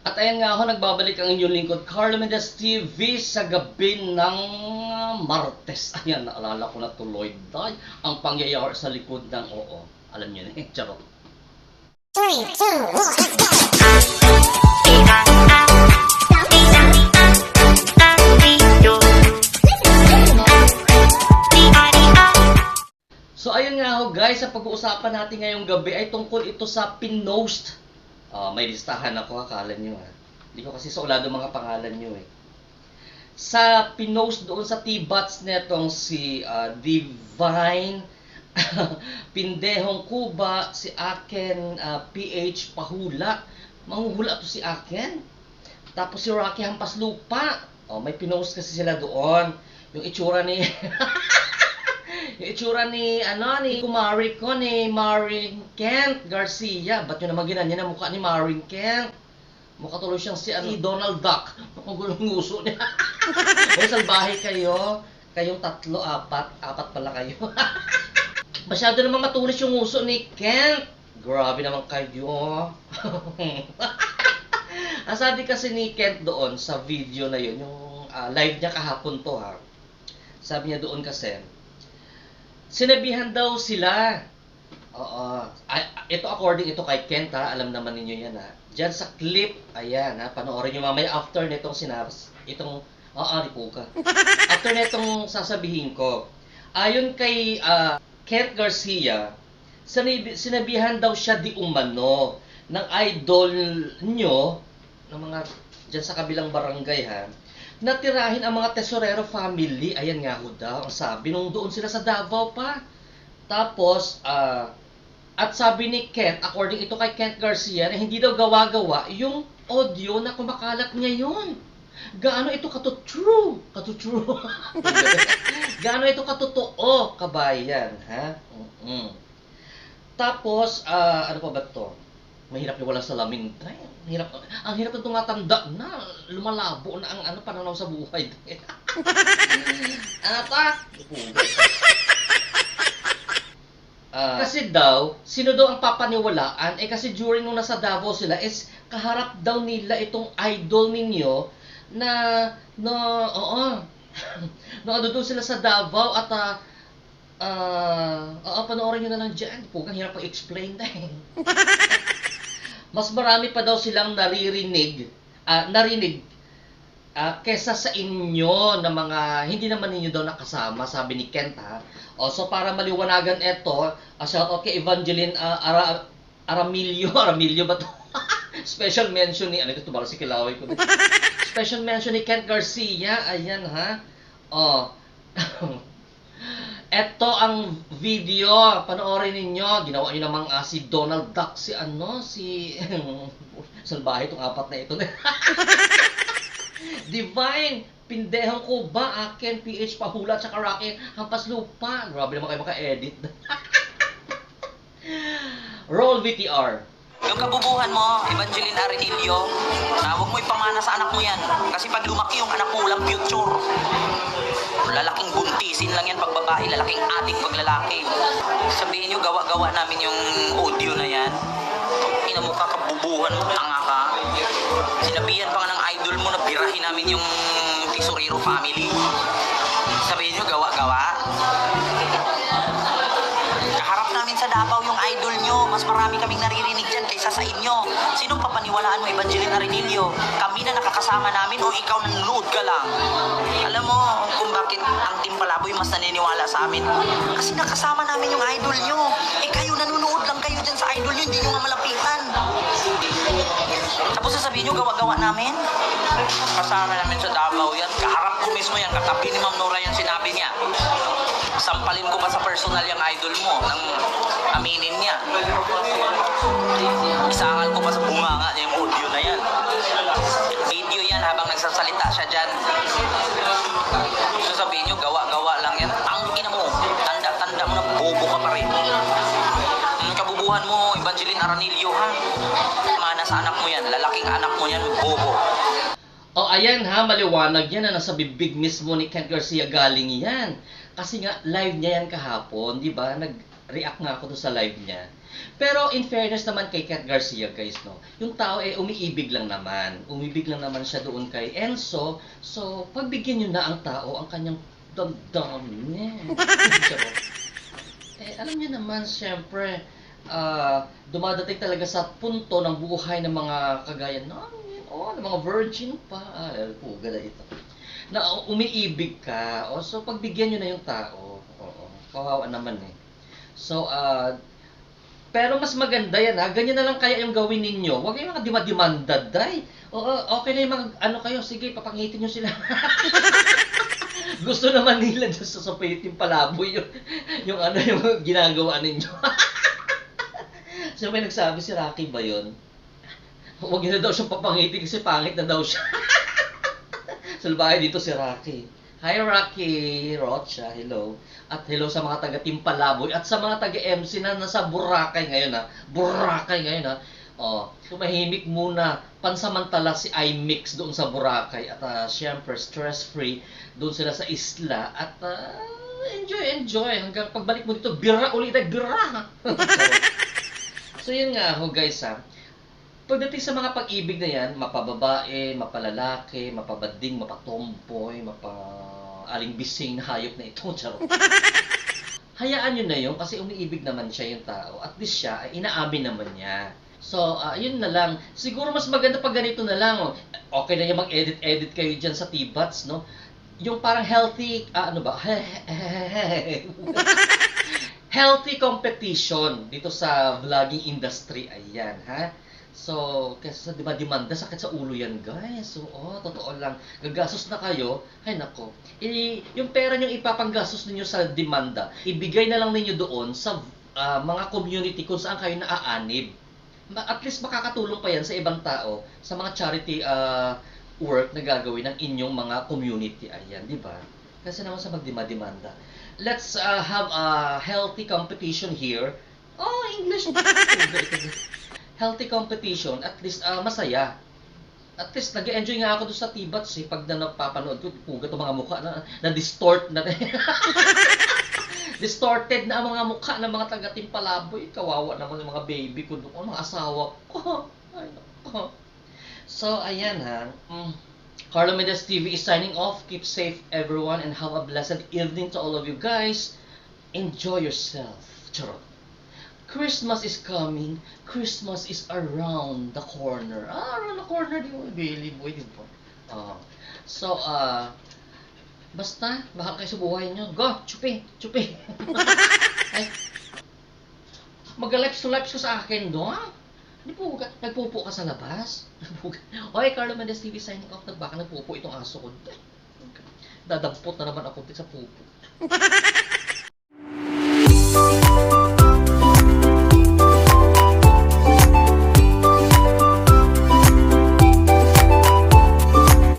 At ayan nga ako, nagbabalik ang inyong lingkod, Carlo Mendez TV sa gabi ng Martes. Ayan, naalala ko na tuloy dahil ang pangyayari sa likod ng oo. Alam niyo na eh, charot. 3, 2, 1, let's go! So ayun nga ho guys, sa pag-uusapan natin ngayong gabi ay tungkol ito sa pinost. May listahan ako, akala nyo ha. Hindi ko kasi saulado mga pangalan nyo eh. Sa pinost doon sa T-Bots netong si Divine Pindehong Kuba, si Aken PH Pahula. Manghuhula to si Aken. Tapos si Rocky Hampas Lupa. May pinost kasi sila doon. Yung itsura ni yung itsura ni kumari ko ni Maring Kent Garcia. Ba't yun naman ginanya na mukha ni Maring Kent? Mukha tuloy siyang si Donald Duck. Mukhang gulong nguso niya. Ay, salbahe kayo. Kayong tatlo, apat pala kayo. Masyado naman matulis yung nguso ni Kent. Grabe naman kayo. Ang sabi kasi ni Kent doon sa video na yun, yung live niya kahapon to ha. Sabi niya doon kasi, sinabihan daw sila. Ito according ito kay Kent ha, alam naman ninyo yan ha. Diyan sa clip, ayan ha, panoorin nyo mamaya after nitong after nitong sasabihin ko. Ayon kay Kent Garcia, sinabihan daw siya di umano ng idol nyo, ng mga dyan sa kabilang barangay ha, natirahin ang mga Tesorero family. Ayan nga ho daw ang sabi nung doon sila sa Davao pa. Tapos at sabi ni Kent, according ito kay Kent Garcia, na hindi daw gawa-gawa yung audio na kumakalat ngayon. Gaano ito true gaano ito katotoo, kabayan ha. Tapos ano pa ba to? Mahirap yung walang salamin. Ang hirap ng tumatanda na, lumalabo na ang pananaw sa buhay. Kasi daw, sino daw ang papaniwalaan? Kasi during nung nasa Davao sila, kaharap daw nila itong idol ninyo na doon sila sa Davao at panoorin nyo na lang dyan. Pugang hirap pag-explain na eh. Mas marami pa daw silang narinig kesa sa inyo na mga hindi naman ninyo daw nakasama, sabi ni Kent ha. So para maliwanagan ito, shoutout kay Evangeline Aramilio ba to? Special mention ni, ito ba si Kilaway ko. Special mention ni Kent Garcia, ayan ha. Ito ang video, panoorin ninyo. Ginawa nyo namang si Donald Duck, si salbahe itong apat na ito. Divine Pindehong Kuba, Aken PH Pahula, tsaka Rocky Hampas Lupa. Grabe naman kayo maka-edit. Roll VTR. Yung kabubuhan mo, Evangeline Arenilio, huwag mo ipamana sa anak mo yan. Kasi pag lumaki yung anak mo, walang future. Lalaking buntisin lang yan pag babae, lalaking ating pag lalaki. Sabihin nyo, gawa-gawa namin yung audio na yan. Ina mo ka, kabubuhan mo, tanga ka. Sinabihan pa nga ng idol mo na birahin namin yung Tesorero family. Sabihin nyo, gawa-gawa. Kaharap namin sa Davao yung idol nyo. Mas marami kaming naririnig dyan kaysa sa inyo. Sinong papaniwalaan mo, Evangeline Arenilio? Kami na nakakasama namin o ikaw nanonood ka lang? Alam mo kung bakit ang Team Palaboy mas naniniwala sa amin? Kasi nakasama namin yung idol nyo. Kayo nanonood lang kayo dyan sa idol nyo, hindi nyo nga malapitan. Tapos sasabihin nyo, gawa-gawa namin? Kasama namin sa Davao yan. Kaharap ko mismo yan. Katabi ni Ma'am Nora yan sinabi niya. Sampalin ko ba sa personal yung idol mo nang aminin niya? Isangal ko pa sa bunganga niya yung audio na yan. Video yan habang nagsasalita siya dyan. So sabihin nyo, gawa-gawa lang yan. Tangin na mo. Tanda-tanda mo na bobo ka pa rin. Kabubuhan mo, Evangeline Arenilio ha. Mana sa anak mo yan. Lalaking anak mo yan, bobo. Ayan ha, maliwanag yan na nasa bibig mismo ni Kent Garcia galing yan. Kasi nga, live niya yan kahapon, di ba? react nga ako doon sa live niya. Pero in fairness naman kay Kat Garcia, guys, no, yung tao umiibig lang naman. Umibig lang naman siya doon kay Enzo. So, pagbigyan niyo na ang tao ang kanyang damdamin. Alam niyo naman, syempre, dumadating talaga sa punto ng buhay ng mga kagaya namin, ng mga virgin pa. Puga na ito. Na umiibig ka. So, pagbigyan nyo na yung tao. Oo, kawawa naman eh. So, pero mas maganda yan ha. Ganyan na lang kaya yung gawin ninyo. Huwag kayong mga dimadimanda, day. Okay na yung mga, kayo, sige, papangitin nyo sila. Gusto naman nila dyan sa yung palaboy, yung ginagawa ninyo. So, may nagsabi si Rocky ba yun? Huwag nyo na daw siyang papangitin kasi pangit na daw siya. Salbahe dito si Rocky. Hi Rocky, Rocha, hello. At hello sa mga taga Timpalaboy at sa mga taga MC na nasa Boracay ngayon ha. Boracay ngayon ha. Tumahimik muna. Pansamantala si iMix doon sa Boracay at syempre stress-free doon sila sa isla at enjoy hanggang pagbalik mo dito bira ulit ay bira. So yun nga ho guys ha. Pagdating sa mga pag-ibig na yan, mapababae, mapalalaki, mapabading, mapatomboy, mapaalingbising na hayop na ito, charot. Hayaan nyo na yun kasi umiibig naman siya yung tao. At least siya, ay inaamin naman niya. So, yun na lang. Siguro mas maganda pag ganito na lang. Okay na yung mag-edit-edit kayo dyan sa T-Bats, no? Yung parang healthy, healthy competition dito sa vlogging industry. Ayan, ha? So, kasi di ba demanda, sakit sa ulo yan, guys. So, totoo lang. Gagastos na kayo, ay nako. Yung pera nyo ipapanggastos ninyo sa demanda, ibigay na lang ninyo doon sa mga community kung saan kayo naaanib. At least makakatulong pa yan sa ibang tao, sa mga charity work na gagawin ng inyong mga community. Ayan, di ba? Kasi naman sa magdemanda. Let's have a healthy competition here. English. Healthy competition, at least masaya. At least nag-enjoy nga ako doon sa T-Bats pag napapanood ko, puga itong mga mukha na distort na distorted na ang mga mukha ng mga taga-Timpalaboy. Kawawa naman yung mga baby ko doon, mga asawa ko. Ay, nako. So, ayan ha. Carlo Mendez TV is signing off. Keep safe everyone and have a blessed evening to all of you guys. Enjoy yourself. Charot. Christmas is coming. Christmas is around the corner. Around the corner, di mo, Billy Boy, di ba? So, basta, baka kayo sa buhay nyo. Go, chupi. Ay, mag-lips to lips ko sa akin, do? Di po, nagpupo ka sa labas? Hoy, Carlo Mendez TV signing off. Baka nagpupo itong aso ko. Dadampot na naman ako sa pupo.